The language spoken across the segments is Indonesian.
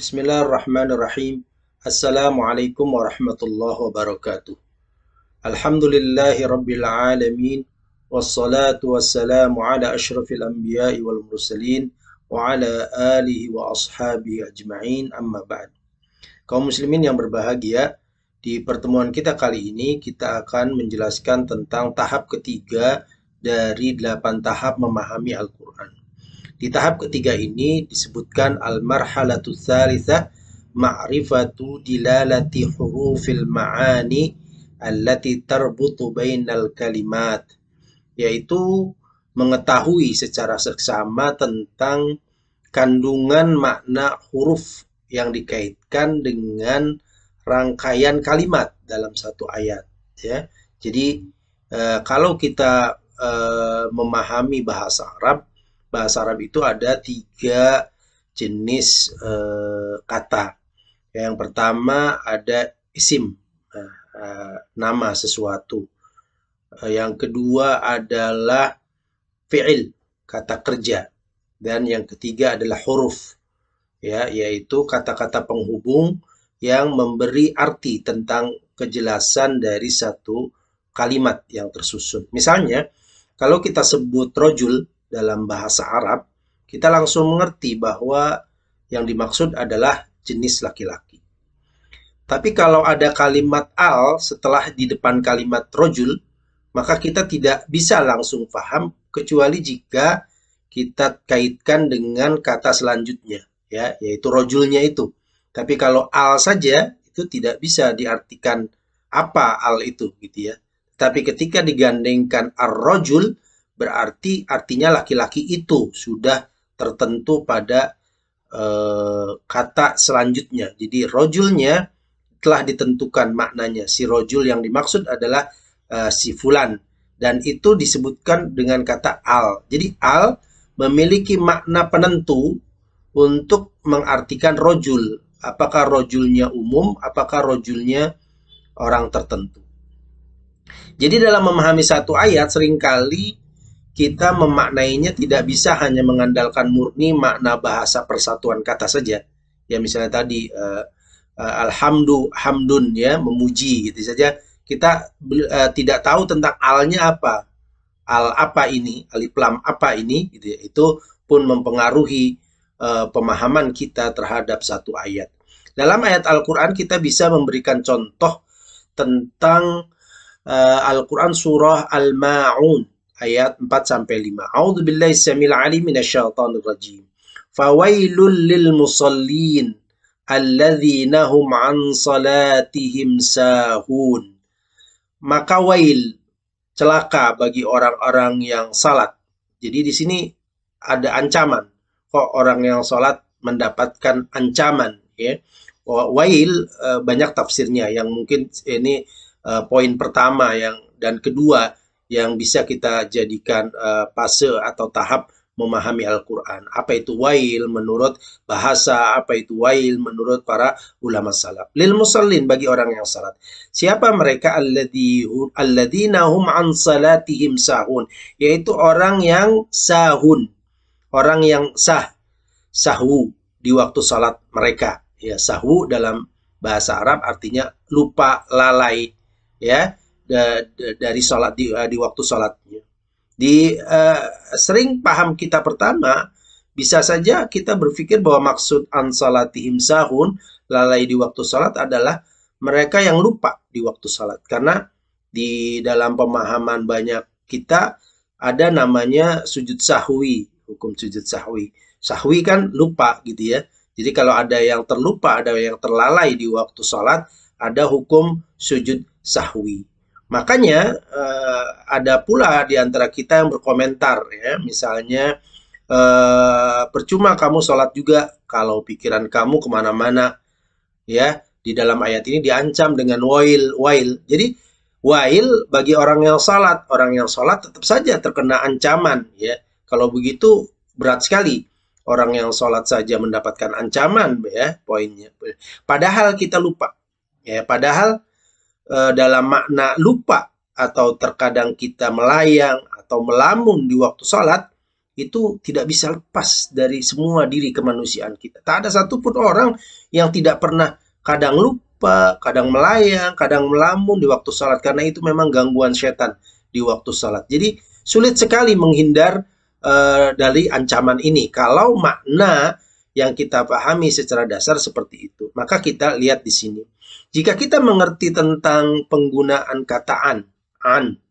Bismillahirrahmanirrahim. Assalamualaikum warahmatullahi wabarakatuh. Alhamdulillahi rabbil alamin. Wassalatu wassalamu ala ashrafil anbiya'i wal mursalin wa ala alihi wa ashabihi ajma'in, amma ba'd. Kaum muslimin yang berbahagia, di pertemuan kita kali ini kita akan menjelaskan tentang tahap ketiga dari 8 tahap memahami Al-Quran. Di tahap ketiga ini disebutkan al-marhalatu tsalitsah ma'rifatu dilalati hurufil ma'ani allati tarbutu bainal kalimat, yaitu mengetahui secara seksama tentang kandungan makna huruf yang dikaitkan dengan rangkaian kalimat dalam satu ayat, ya. Jadi kalau kita memahami bahasa Arab itu ada 3 jenis kata. Yang pertama ada isim, nama sesuatu. Yang kedua adalah fi'il, kata kerja. Dan yang ketiga adalah huruf, ya, yaitu kata-kata penghubung yang memberi arti tentang kejelasan dari satu kalimat yang tersusun. Misalnya, kalau kita sebut rojul dalam bahasa Arab, kita langsung mengerti bahwa yang dimaksud adalah jenis laki-laki. Tapi kalau ada kalimat al setelah di depan kalimat rojul, maka kita tidak bisa langsung paham kecuali jika kita kaitkan dengan kata selanjutnya, ya, yaitu rojulnya itu. Tapi kalau al saja itu tidak bisa diartikan apa al itu, gitu ya. Tapi ketika digandengkan ar-rojul, berarti artinya laki-laki itu sudah tertentu pada kata selanjutnya. Jadi rojulnya telah ditentukan maknanya. Si rojul yang dimaksud adalah si fulan. Dan itu disebutkan dengan kata al. Jadi al memiliki makna penentu untuk mengartikan rojul. Apakah rojulnya umum, apakah rojulnya orang tertentu. Jadi dalam memahami satu ayat seringkali kita memaknainya tidak bisa hanya mengandalkan murni makna bahasa persatuan kata saja. Ya, misalnya tadi hamdun, ya, memuji gitu saja. Kita tidak tahu tentang alnya apa. Al apa ini, alif lam apa ini, gitu ya. Itu pun mempengaruhi pemahaman kita terhadap satu ayat. Dalam ayat Al-Qur'an kita bisa memberikan contoh tentang Al-Quran surah Al-Ma'un ayat 4-5. A'udzubillahi samil alim minasyaitonir rajim. Fawailul lil musallin alladzina hum an salatihim sahun. Maka wail, celaka bagi orang-orang yang salat. Jadi di sini ada ancaman. Kok orang yang salat mendapatkan ancaman, ya? Wail banyak tafsirnya, yang mungkin ini poin pertama dan kedua yang bisa kita jadikan fase atau tahap memahami Al-Quran. Apa itu wail menurut bahasa, apa itu wail menurut para ulama salaf. Lil musallin, bagi orang yang salat. Siapa mereka? Alladzina hum an salatihim sahun, yaitu orang yang sahun, orang yang sahwu di waktu salat mereka. Ya, sahwu dalam bahasa Arab artinya lupa, lalai, ya, dari sholat di waktu sholatnya. Sering paham kita pertama, bisa saja kita berpikir bahwa maksud an salatihim sahun, lalai di waktu sholat, adalah mereka yang lupa di waktu sholat. Karena di dalam pemahaman banyak kita ada namanya sujud sahwi, hukum sujud sahwi. Sahwi kan lupa, gitu ya. Jadi kalau ada yang terlupa, ada yang terlalai di waktu sholat, ada hukum sujud sahwi. Makanya ada pula di antara kita yang berkomentar, ya, misalnya percuma kamu sholat juga kalau pikiran kamu kemana-mana, ya. Di dalam ayat ini diancam dengan wail. Jadi wail bagi orang yang sholat tetap saja terkena ancaman, ya. Kalau begitu berat sekali. Orang yang sholat saja mendapatkan ancaman, ya, poinnya. Padahal kita lupa, ya. Padahal dalam makna lupa atau terkadang kita melayang atau melamun di waktu sholat, itu tidak bisa lepas dari semua diri kemanusiaan kita. Tak ada satupun orang yang tidak pernah kadang lupa, kadang melayang, kadang melamun di waktu salat, karena itu memang gangguan setan di waktu salat. Jadi sulit sekali menghindar dari ancaman ini kalau makna yang kita pahami secara dasar seperti itu. Maka kita lihat di sini. Jika kita mengerti tentang penggunaan kata an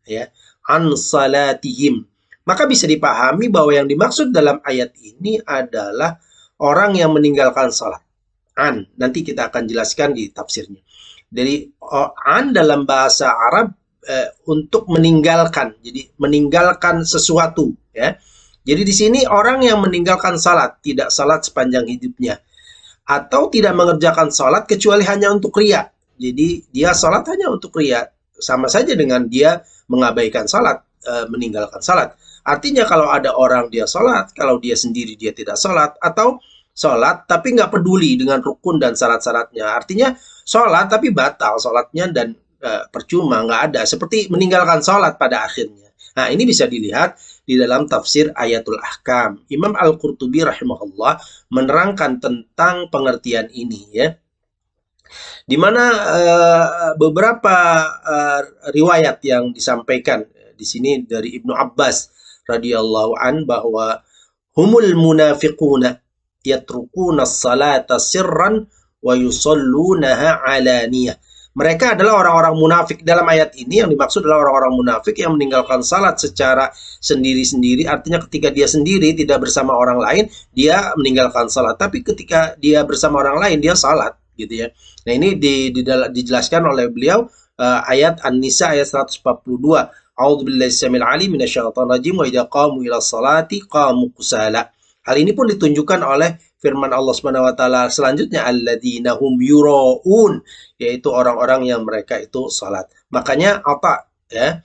ya, an salatihim, maka bisa dipahami bahwa yang dimaksud dalam ayat ini adalah orang yang meninggalkan salat. An, nanti kita akan jelaskan di tafsirnya. Jadi an dalam bahasa Arab untuk meninggalkan, jadi meninggalkan sesuatu ya. Jadi di sini orang yang meninggalkan salat, tidak salat sepanjang hidupnya, atau tidak mengerjakan salat kecuali hanya untuk riya. Jadi dia salat hanya untuk riya, sama saja dengan dia mengabaikan salat, meninggalkan salat. Artinya kalau ada orang dia salat, kalau dia sendiri dia tidak salat, atau salat tapi nggak peduli dengan rukun dan syarat-syaratnya. Artinya salat tapi batal salatnya dan percuma, nggak ada. Seperti meninggalkan salat pada akhirnya. Nah, ini bisa dilihat di dalam tafsir Ayatul Ahkam. Imam Al-Qurtubi rahimahullah menerangkan tentang pengertian ini ya. Di mana beberapa riwayat yang disampaikan di sini dari Ibnu Abbas radhiyallahu an bahwa humul munafiquna yatrukuna as-salata sirran wa yusallunaha alaniyah. Mereka adalah orang-orang munafik. Dalam ayat ini yang dimaksud adalah orang-orang munafik yang meninggalkan salat secara sendiri-sendiri. Artinya ketika dia sendiri tidak bersama orang lain, dia meninggalkan salat. Tapi ketika dia bersama orang lain, dia salat gitu ya. Nah, ini dijelaskan oleh beliau ayat An-Nisa ayat 142. A'udzubillahi samil alim minasyaitonir rajim wa idza qamu ila salati qamu kusala. Hal ini pun ditunjukkan oleh firman Allah Subhanahu wa taala selanjutnya, alladzina hum yuraun, yaitu orang-orang yang mereka itu salat. Makanya apa ya,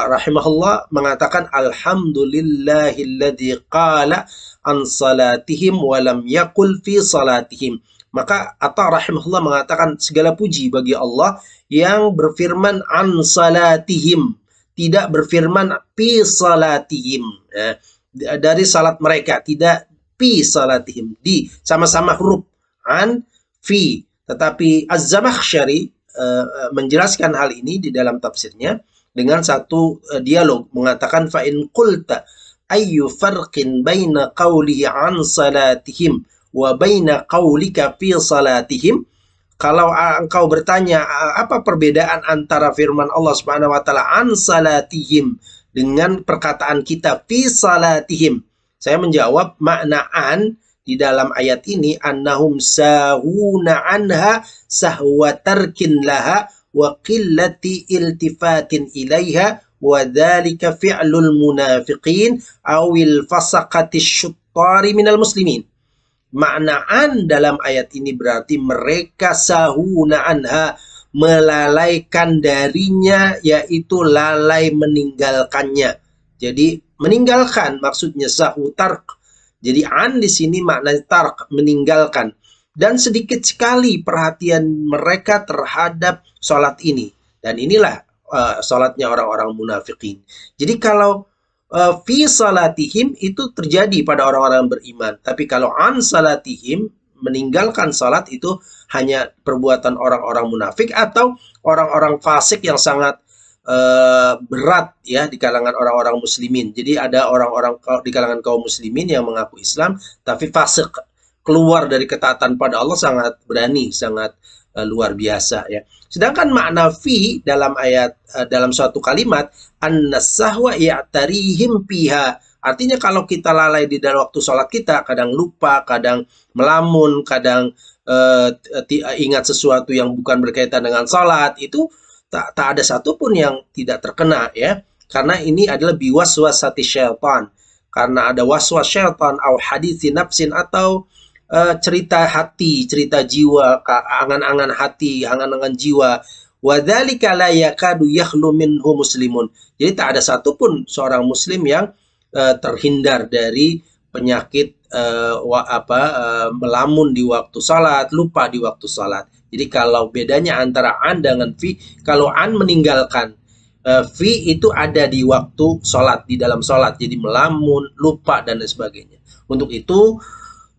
rahimahullah mengatakan alhamdulillahilladzi qala an salatihim wa lam yaqul fi salatihim. Maka Atta rahimahullah mengatakan segala puji bagi Allah yang berfirman an salatihim, tidak berfirman fi salatihim ya, dari salat mereka, tidak fi salatihim, di sama-sama huruf an fi. Tetapi Az-Zamakhsyari menjelaskan hal ini di dalam tafsirnya dengan satu dialog, mengatakan fa in qulta ayyu farqin baina qawlihi an salatihim wa baina qawlika fi salatihim. Kalau engkau bertanya apa perbedaan antara firman Allah Subhanahu wa taala an salatihim dengan perkataan kita fi salatihim, saya menjawab makna an di dalam ayat ini annahum sahuna anha sahwa tarkin laha wa qillati iltifatin ilaiha wa dzalika fi'lul munafiqin awil fasaqati syuttari minal muslimin. Maknaan dalam ayat ini berarti mereka sahuna anha, melalaikan darinya, yaitu lalai meninggalkannya. Jadi meninggalkan maksudnya sahu tark. Jadi an di sini maknanya tark, meninggalkan. Dan sedikit sekali perhatian mereka terhadap sholat ini. Dan inilah sholatnya orang-orang munafikin. Jadi kalau fi salatihim itu terjadi pada orang-orang beriman. Tapi kalau an salatihim, meninggalkan salat, itu hanya perbuatan orang-orang munafik atau orang-orang fasik yang sangat berat ya di kalangan orang-orang muslimin. Jadi ada orang-orang di kalangan kaum muslimin yang mengaku Islam tapi fasik, keluar dari ketaatan pada Allah, sangat berani, sangat luar biasa ya. Sedangkan makna fi dalam ayat dalam suatu kalimat an-nasahwa ya'tarihim piha, artinya kalau kita lalai di dalam waktu sholat kita, kadang lupa, kadang melamun, kadang ingat sesuatu yang bukan berkaitan dengan sholat, itu tak ada satupun yang tidak terkena ya, karena ini adalah biwaswasati syaitan, karena ada waswas syaitan au hadithi nafsin, atau cerita hati, cerita jiwa, angan-angan hati, angan-angan jiwa. Wadzalika la yakadu yakhlu minhu muslimun. Jadi tak ada satupun seorang muslim yang terhindar dari penyakit melamun di waktu salat, lupa di waktu salat. Jadi kalau bedanya antara an dengan fi, kalau an meninggalkan, Fi itu ada di waktu sholat, di dalam sholat, jadi melamun, lupa, dan lain sebagainya. Untuk itu,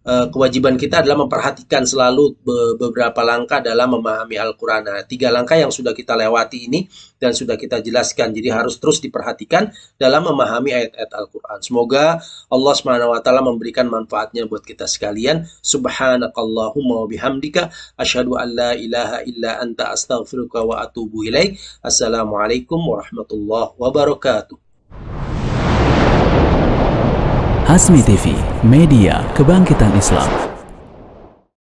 kewajiban kita adalah memperhatikan selalu beberapa langkah dalam memahami Al-Quran. Nah, 3 langkah yang sudah kita lewati ini dan sudah kita jelaskan, jadi harus terus diperhatikan dalam memahami ayat-ayat Al-Quran. Semoga Allah SWT memberikan manfaatnya buat kita sekalian. Subhanakallahumma wa bihamdika asyhadu an la ilaha illa anta astaghfiruka wa atubu ilaik. Assalamualaikum warahmatullahi wabarakatuh. Hasmi TV, media kebangkitan Islam.